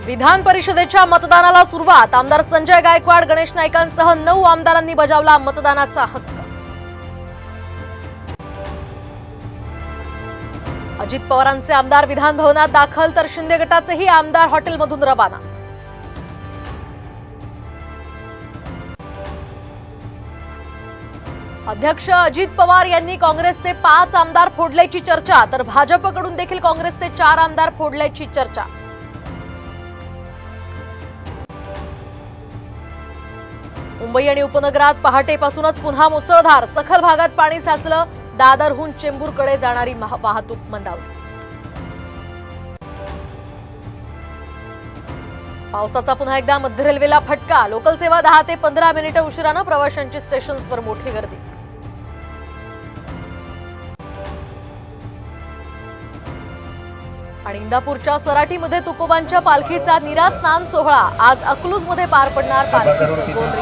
विधान परिषदेच्या मतदानाला सुरुवात। आमदार संजय गायकवाड, गणेश नाईकांसह 9 आमदारांनी बजावला मतदानाचा हक्क। अजित पवारांचे आमदार विधान भवनात दाखल, तर शिंदे गटाचेही आमदार हॉटेलमधून रवाना। अध्यक्ष अजित पवार यांनी काँग्रेसचे 5 आमदार फोडल्याची चर्चा, तर भाजपकडून देखील काँग्रेसचे 4 आमदार फोडल्याची चर्चा। मुंबई आणि उपनगरात पहाटेपासूनच पुन्हा मुसळधार, सखल भागात पाणी साचलं, दादरहून चेंबूरकडे जाणारी वाहतूक मंदावली। पावसाचा पुन्हा एकदा मध्य रेल्वेला फटका, लोकल सेवा 10 ते 15 मिनिटे उशिरानं, प्रवाशांची स्टेशन्सवर मोठी गर्दी। आणि इंदापूरच्या सराटीमध्ये तुकोबांच्या पालखीचा निरास्नान सोहळा आज अकलूजमध्ये पार पडणार। पालखीचं गोंधळी